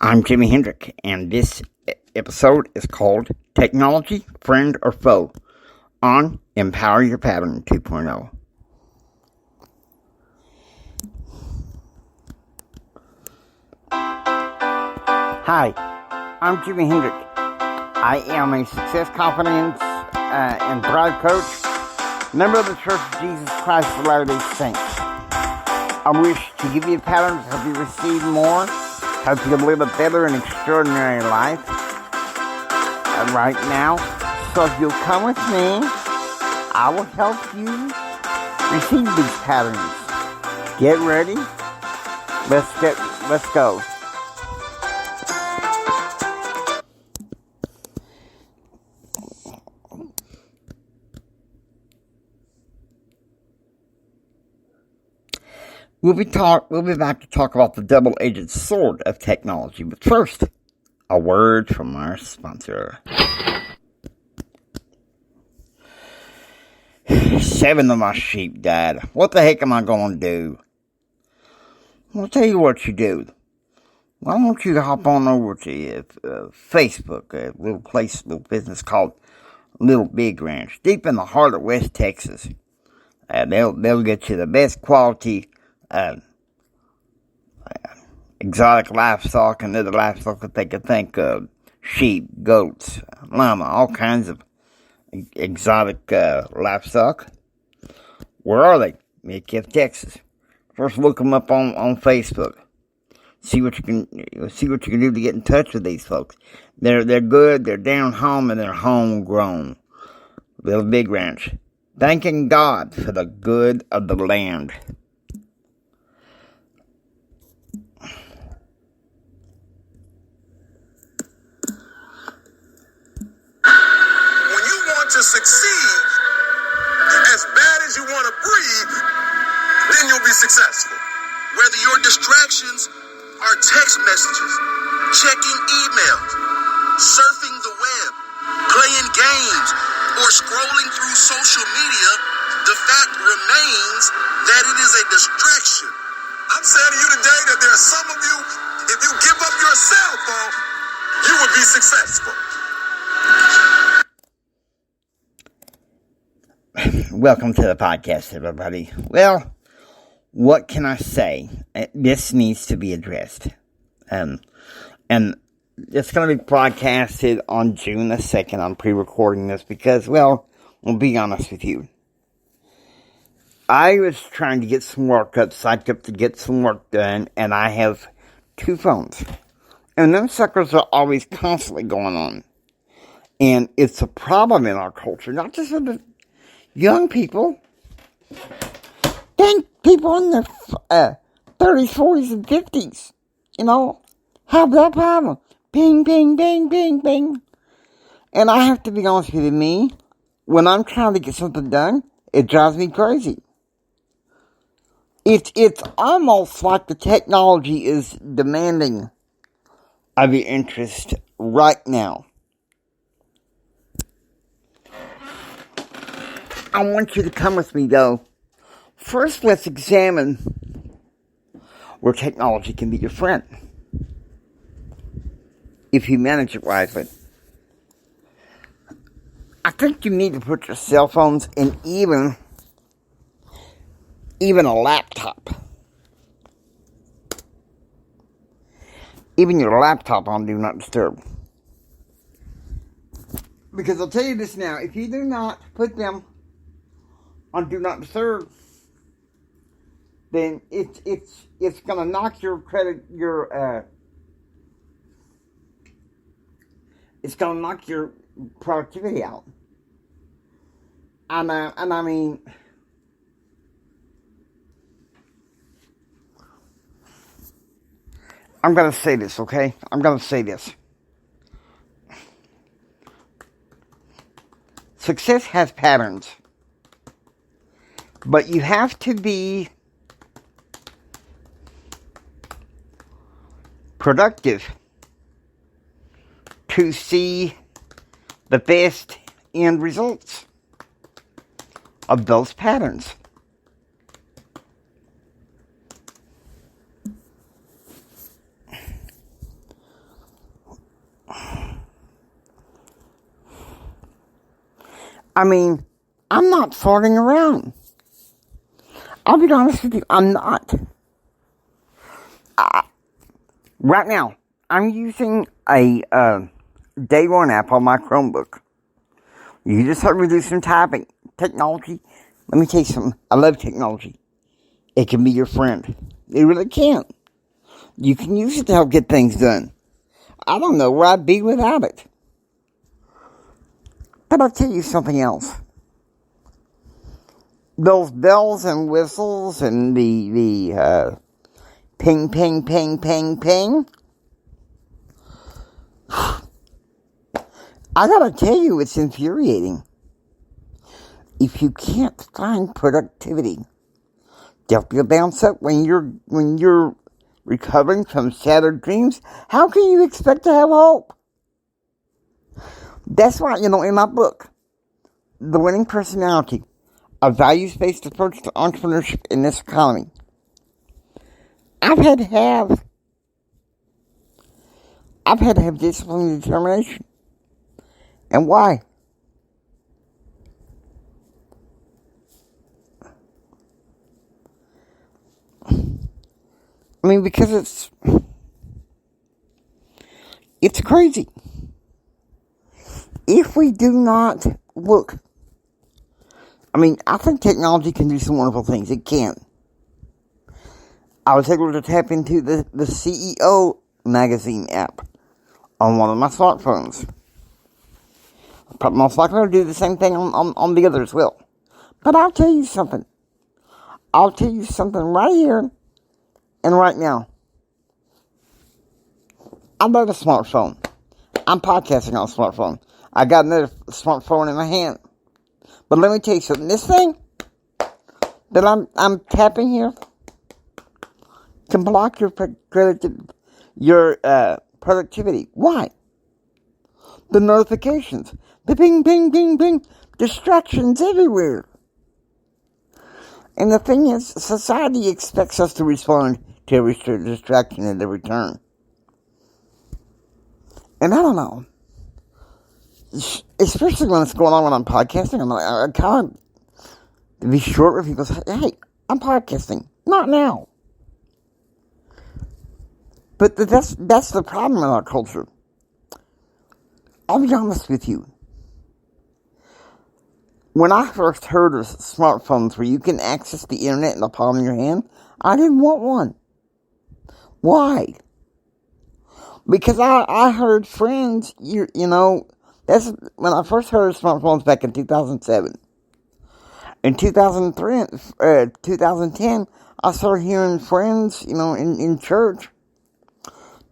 I'm Jimi Hendrick, and this episode is called Technology, Friend or Foe on Empower Your Pattern 2.0. Hi, I'm Jimi Hendrick. I am a success, confidence, and drive coach, member of the Church of Jesus Christ of Latter-day Saints. I wish to give you patterns to help you receive more, help you live a better and extraordinary life right now. So if you'll come with me, I will help you receive these patterns. Get ready. Let's go. We'll be back to talk about the double-edged sword of technology. But first, a word from our sponsor. 7 of my sheep died. What the heck am I going to do? I'll tell you what you do. Why don't you hop on over to Facebook, a little business called Little Big Ranch, deep in the heart of West Texas. They'll get you the best quality exotic livestock and other livestock that they could think of. Sheep, goats, llama, all kinds of exotic livestock. Where are they? Midkiff, Texas. First, look them up on Facebook. See what you can do to get in touch with these folks. They're good. They're down home and they're homegrown. Little Big Ranch. Thanking God for the good of the land. To succeed as bad as you want to breathe, then you'll be successful. Whether your distractions are text messages, checking emails, surfing the web, playing games, or scrolling through social media, the fact remains that it is a distraction. I'm saying to you today that there are some of you, if you give up your cell phone, you will be successful. Welcome to the podcast, everybody. Well, what can I say? This needs to be addressed. And it's going to be broadcasted on June the 2nd. I'm pre-recording this because, well, I'll be honest with you. I was trying to get some work up, psyched up to get some work done, and I have 2 phones. And them suckers are always constantly going on. And it's a problem in our culture, not just with the young people. Think people in their 30s, 40s, and 50s, have that problem. Bing, bing, bing, bing, bing. And I have to be honest with you, me, when I'm trying to get something done, it drives me crazy. It's almost like the technology is demanding of your interest right now. I want you to come with me, though. First, let's examine where technology can be your friend, if you manage it wisely. I think you need to put your cell phones and even a laptop. Even your laptop on Do Not Disturb. Because I'll tell you this now, if you do not put them on Do Not Disturb, then it's gonna knock your it's gonna knock your productivity out. And I mean, I'm gonna say this, okay? I'm gonna say this. Success has patterns. But you have to be productive to see the best end results of those patterns. I mean, I'm not farting around. I'll be honest with you, I'm not. Right now, I'm using a Day One app on my Chromebook. You just have to do some typing. Technology, let me tell you something. I love technology. It can be your friend. It really can. You can use it to help get things done. I don't know where I'd be without it. But I'll tell you something else. Those bells and whistles and the ping, ping, ping, ping, ping. I gotta tell you, it's infuriating. If you can't find productivity to help you bounce up when you're recovering from shattered dreams, how can you expect to have hope? That's why, in my book, The Winning Personality, a values-based approach to entrepreneurship in this economy, I've had to have discipline and determination. And why? I mean, because it's crazy. If we do not look, I mean, I think technology can do some wonderful things. It can. I was able to tap into the CEO magazine app on one of my smartphones. Probably most likely to do the same thing on the other as well. But I'll tell you something. I'll tell you something right here and right now. I love a smartphone. I'm podcasting on a smartphone. I got another smartphone in my hand. But let me tell you something. This thing that I'm tapping here can block your productivity. Why? The notifications. The ping, ping, ping, ping. Distractions everywhere. And the thing is, society expects us to respond to every distraction at every turn. And I don't know. Especially when it's going on when I'm podcasting. I kind of to be short with people say, hey, I'm podcasting. Not now. But that's the problem in our culture. I'll be honest with you. When I first heard of smartphones where you can access the internet in the palm of your hand, I didn't want one. Why? Because I heard friends, that's when I first heard of smartphones back in 2007. In 2010, I started hearing friends, in church,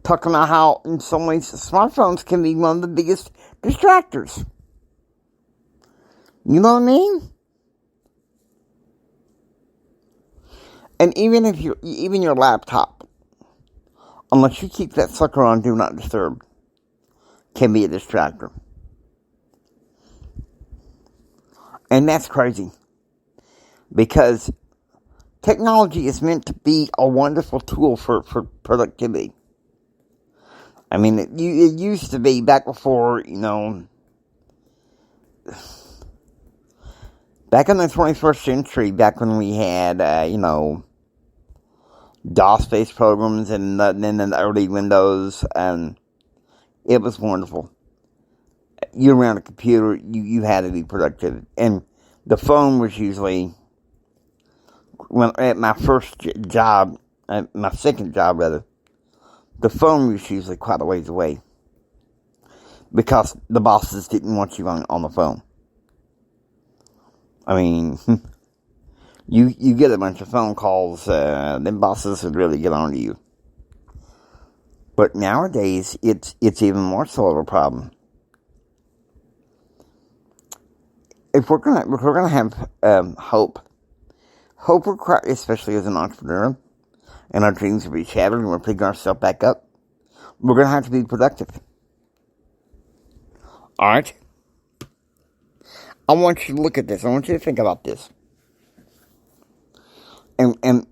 talking about how, in some ways, smartphones can be one of the biggest distractors. You know what I mean? And even your laptop, unless you keep that sucker on Do Not Disturb, can be a distractor. And that's crazy. Because technology is meant to be a wonderful tool for productivity. I mean, it used to be back before, back in the 21st century, back when we had, DOS-based programs and then the early Windows, and it was wonderful. You were around a computer, you had to be productive. And the phone was usually, at my first job, my second job rather, the phone was usually quite a ways away. Because the bosses didn't want you on the phone. I mean, you get a bunch of phone calls, then bosses would really get on to you. But nowadays, it's even more so of a problem. If we're gonna have hope requires, especially as an entrepreneur, and our dreams will be shattered and we're picking ourselves back up, we're gonna have to be productive. Alright? I want you to look at this. I want you to think about this. And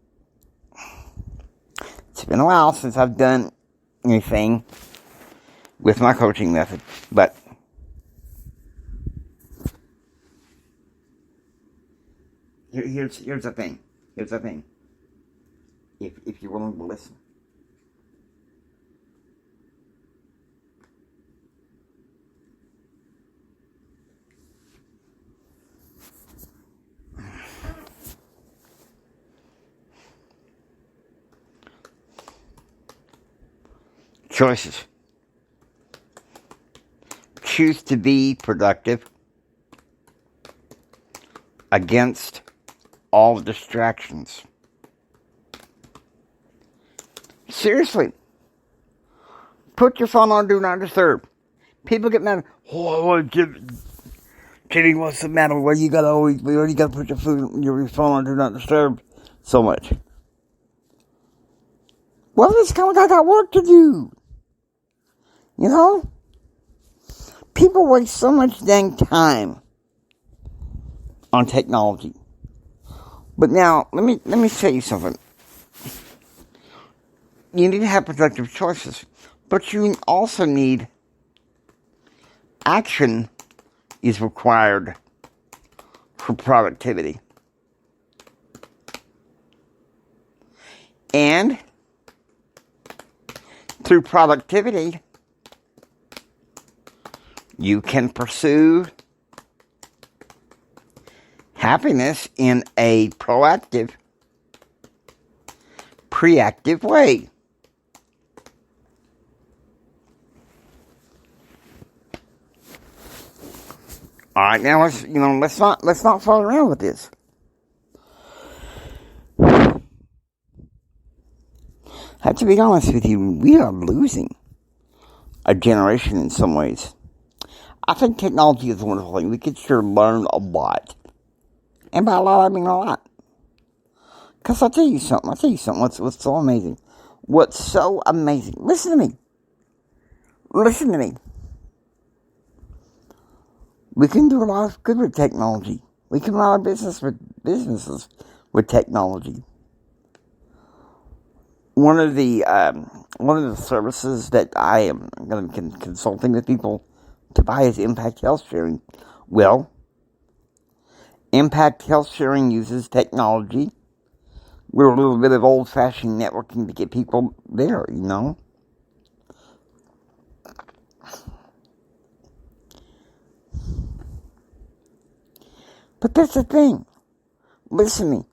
it's been a while since I've done anything with my coaching method, but Here's the thing. Here's the thing. If you're willing to listen. Choices. Choose to be productive against all distractions. Seriously. Put your phone on Do Not Disturb. People get mad. Oh, Kitty, what's the matter? Why you gotta put your phone on Do Not Disturb so much? Well, it's kind of like I got work to do. You know? People waste so much dang time on technology. But now, let me tell you something. You need to have productive choices. But you also need action is required for productivity. And through productivity, you can pursue happiness in a proactive, preactive way. All right, now let's not fool around with this. I have to be honest with you, we are losing a generation in some ways. I think technology is a wonderful thing. We could sure learn a lot. And by a lot, I mean a lot. Because I'll tell you something. What's so amazing. What's so amazing. Listen to me. We can do a lot of good with technology. We can run our businesses with technology. One of the services that I am going to be consulting with people to buy is Impact Health Sharing. Well, Impact Health Sharing uses technology. We're a little bit of old-fashioned networking to get people there, you know. But that's the thing. Listen to me.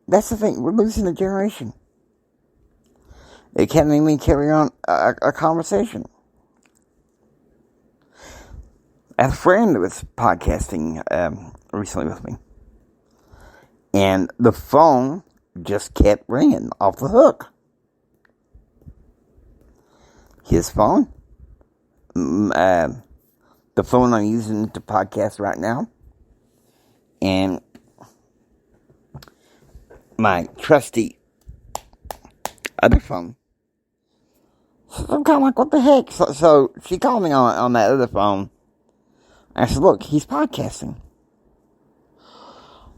That's the thing. We're losing a generation. They can't even carry on a conversation. I had a friend who was podcasting recently with me. And the phone just kept ringing off the hook. His phone. The phone I'm using to podcast right now. And my trusty other phone. So I'm kind of like, what the heck? So she called me on that other phone. I said, look, he's podcasting.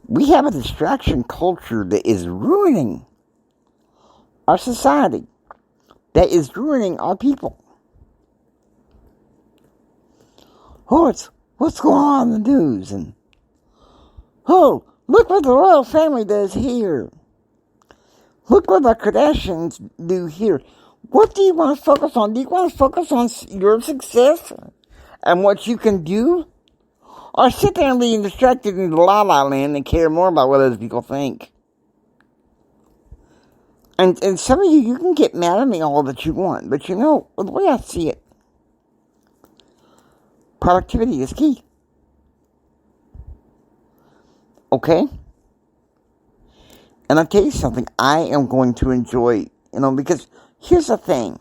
We have a distraction culture that is ruining our society. That is ruining our people. Oh, what's going on in the news? And, oh, look what the royal family does here. Look what the Kardashians do here. What do you want to focus on? Do you want to focus on your success and what you can do? Or sit there and be distracted in la la land and care more about what other people think? And some of you can get mad at me all that you want. But you know, the way I see it, productivity is key. Okay? And I'll tell you something, I am going to enjoy, because here's the thing.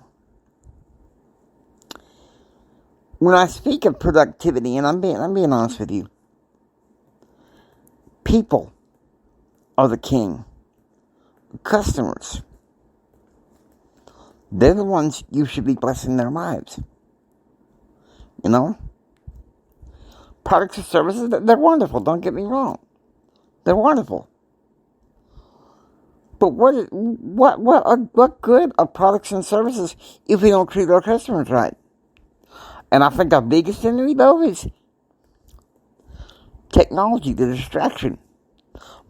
When I speak of productivity, and I'm being honest with you, people are the king. Customers, they're the ones you should be blessing their lives. Products and services, they're wonderful, don't get me wrong. They're wonderful. But what good are products and services if we don't treat our customers right? And I think our biggest enemy, though, is technology, the distraction.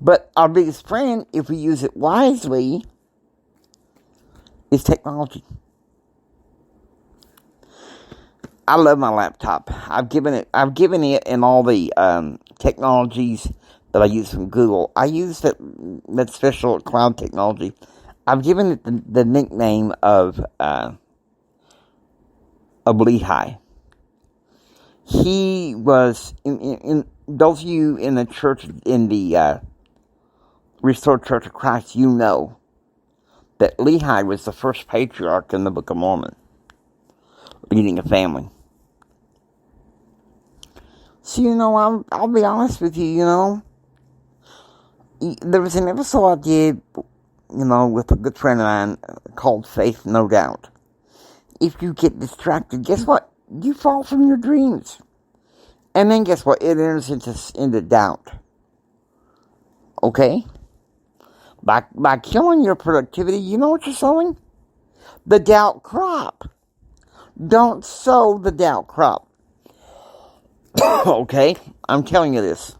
But our biggest friend, if we use it wisely, is technology. I love my laptop. I've given it and all the technologies that I use from Google. I use that special cloud technology. I've given it the nickname of Lehi. He was in those of you in the church, in the Restored Church of Christ, you know that Lehi was the first patriarch in the Book of Mormon, leading a family. So, I'll be honest with you, there was an episode I did, with a good friend of mine called Faith No Doubt. If you get distracted, guess what? You fall from your dreams. And then guess what? It enters into doubt. Okay? By killing your productivity, you know what you're sowing? The doubt crop. Don't sow the doubt crop. Okay? I'm telling you this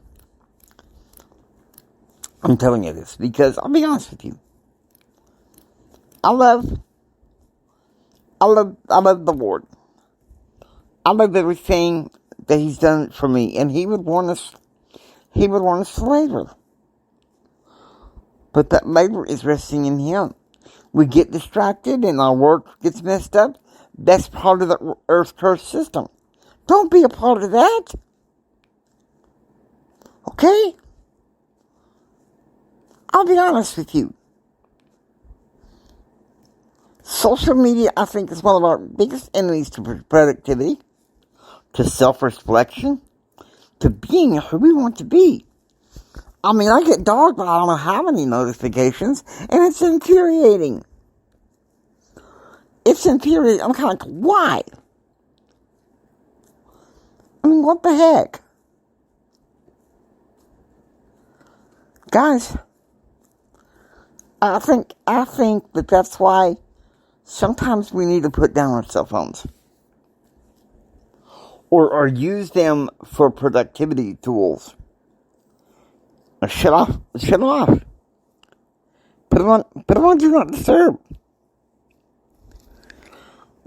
because I'll be honest with you. I love the Lord. I love everything that He's done for me, and He would want us to labor. But that labor is resting in Him. We get distracted and our work gets messed up. That's part of the earth curse system. Don't be a part of that. Okay? I'll be honest with you. Social media, I think, is one of our biggest enemies to productivity, to self-reflection, to being who we want to be. I mean, I get dogged by I don't know how many notifications, and it's infuriating. It's infuriating. I'm kind of like, why? I mean, what the heck? Guys, I think that's why sometimes we need to put down our cell phones. Or use them for productivity tools. Or shut them off. Put them on Do Not Disturb.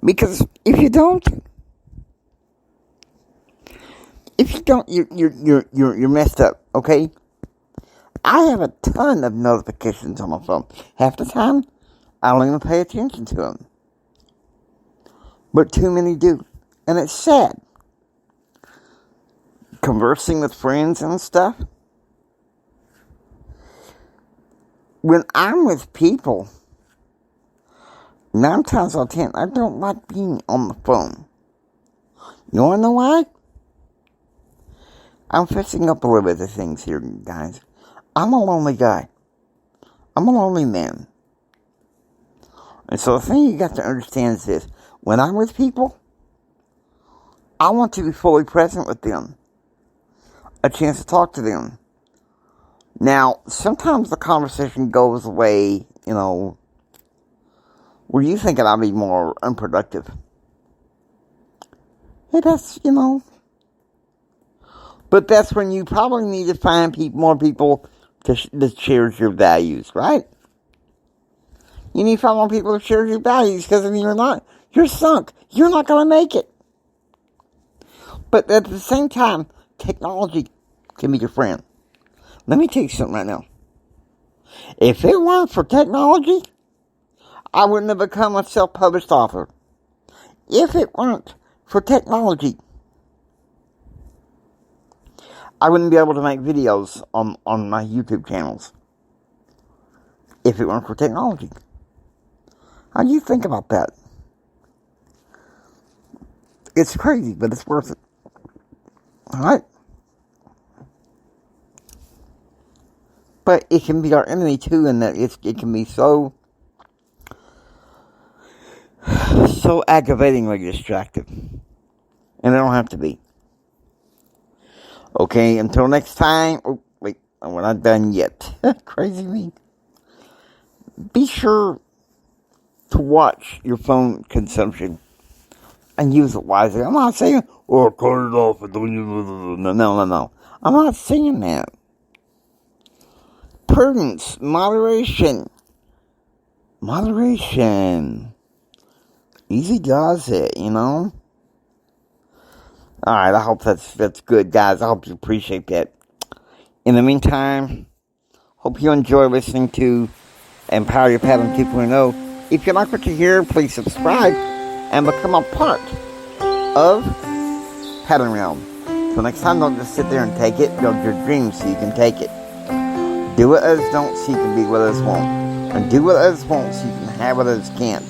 Because if you don't, you're messed up, okay? I have a ton of notifications on my phone. Half the time, I don't even pay attention to them. But too many do. And it's sad. Conversing with friends and stuff. When I'm with people, 9 times out of 10, I don't like being on the phone. You wanna know why? I'm fixing up a little bit of things here, guys. I'm a lonely guy. I'm a lonely man. And so the thing you got to understand is this. When I'm with people, I want to be fully present with them. A chance to talk to them. Now, sometimes the conversation goes away, where you think I'll be more unproductive. Yeah, that's, But that's when you probably need to find more people that shares your values, right? You need to find more people that share your values, because if you're not, you're sunk. You're not going to make it. But at the same time, technology can be your friend. Let me tell you something right now. If it weren't for technology, I wouldn't have become a self-published author. If it weren't for technology, I wouldn't be able to make videos on my YouTube channels. If it weren't for technology. How do you think about that? It's crazy, but it's worth it. Alright? But it can be our enemy too, in that it can be so aggravatingly distractive. And it don't have to be. Okay, until next time. Oh, wait, we're not done yet. Crazy me. Be sure to watch your phone consumption and use it wisely. I'm not saying, cut it off. No. I'm not saying that. prudence, moderation. Easy does it, you know? Alright, I hope that's good, guys. I hope you appreciate that. In the meantime, hope you enjoy listening to Empower Your Pattern 2.0. If you like what you hear, please subscribe and become a part of Pattern Realm. So next time, don't just sit there and take it. Build your dreams so you can take it. Do what others don't so you can be what others won't. And do what others won't so you can have what others can't.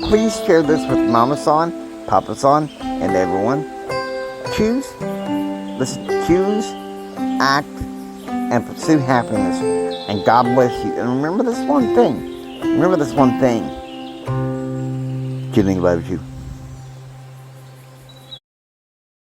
Please share this with Mama San, Papa San, and everyone. Choose, act, and pursue happiness. And God bless you. And remember this one thing. Julie loves you.